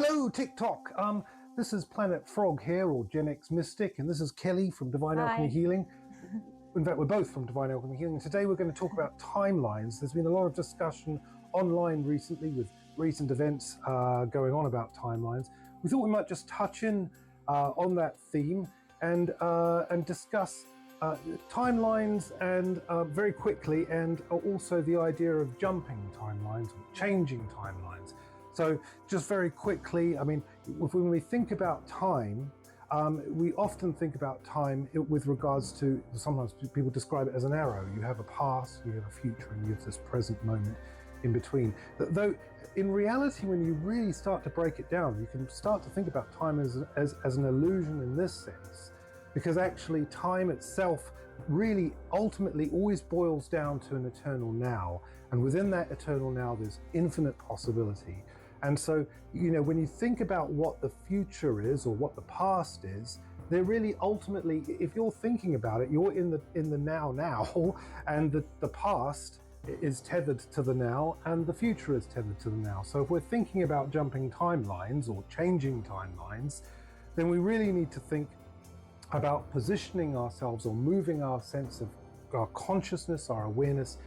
Hello, TikTok. This is Planet Frog here, or Gen X Mystic, and this is Kelly from Divine Alchemy Healing. In fact, we're both from Divine Alchemy Healing. And today we're going to talk about timelines. There's been a lot of discussion online recently with recent events going on about timelines. We thought we might just touch in on that theme and discuss timelines and very quickly, and also the idea of jumping timelines or changing timelines. So just very quickly, I mean, when we think about time, we often think about time with regards to, sometimes people describe it as an arrow. You have a past, you have a future, and you have this present moment in between. Though in reality, when you really start to break it down, you can start to think about time as an illusion in this sense, because actually time itself really ultimately always boils down to an eternal now. And within that eternal now, there's infinite possibility. And so, you know, when you think about what the future is or what the past is, they're really ultimately, if you're thinking about it, you're in the now, and the past is tethered to the now, and the future is tethered to the now. So if we're thinking about jumping timelines or changing timelines, then we really need to think about positioning ourselves or moving our sense of our consciousness, our awareness,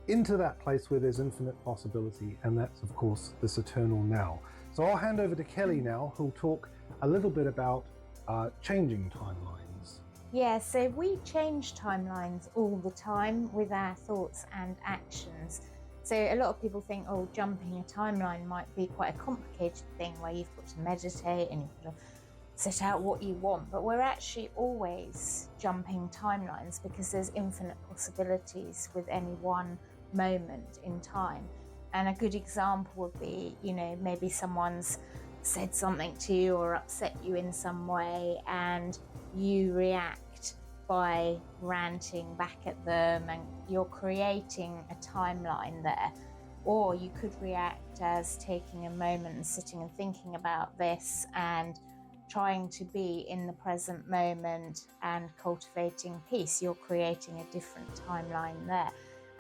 into that place where there's infinite possibility, and that's of course this eternal now. So I'll hand over to Kelly now, who'll talk a little bit about changing timelines. Yeah, so we change timelines all the time with our thoughts and actions. So a lot of people think, oh, jumping a timeline might be quite a complicated thing where you've got to meditate and you've got to set out what you want, but we're actually always jumping timelines because there's infinite possibilities with any one moment in time. And a good example would be, you know, maybe someone's said something to you or upset you in some way, and you react by ranting back at them, and you're creating a timeline there. Or you could react as taking a moment and sitting and thinking about this and trying to be in the present moment and cultivating peace. You're creating a different timeline there.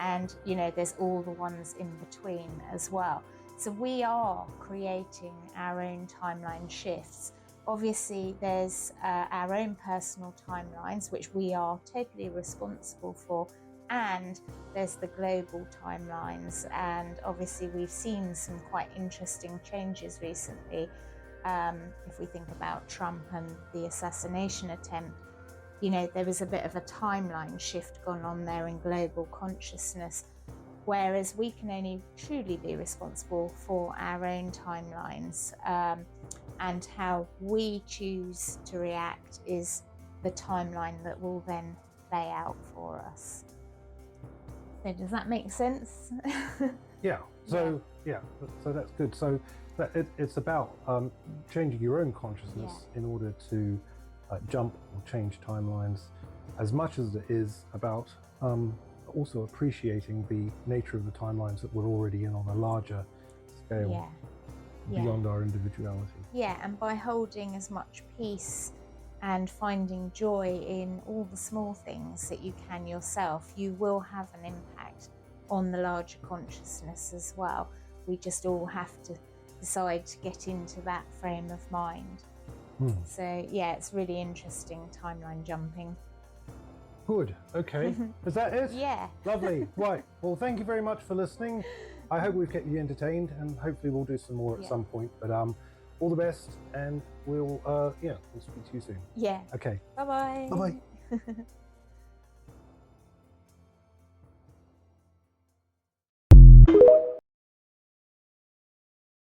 And, you know, there's all the ones in between as well. So we are creating our own timeline shifts. Obviously, there's our own personal timelines, which we are totally responsible for. And there's the global timelines. And obviously, we've seen some quite interesting changes recently. If we think about Trump and the assassination attempt, you know, there was a bit of a timeline shift gone on there in global consciousness, whereas we can only truly be responsible for our own timelines, and how we choose to react is the timeline that will then play out for us. So does that make sense? Yeah. So that's good. So it's about changing your own consciousness in order to jump or change timelines, as much as it is about also appreciating the nature of the timelines that we're already in on a larger scale, beyond our individuality. Yeah, and by holding as much peace and finding joy in all the small things that you can yourself, you will have an impact on the larger consciousness as well. We just all have to decide to get into that frame of mind. So yeah, it's really interesting, timeline jumping. Good. Okay. Is that it? Yeah. Lovely. Right. Well, thank you very much for listening. I hope we've kept you entertained, and hopefully we'll do some more at some point. But all the best, and we'll speak to you soon. Yeah. Okay. Bye-bye. Bye-bye.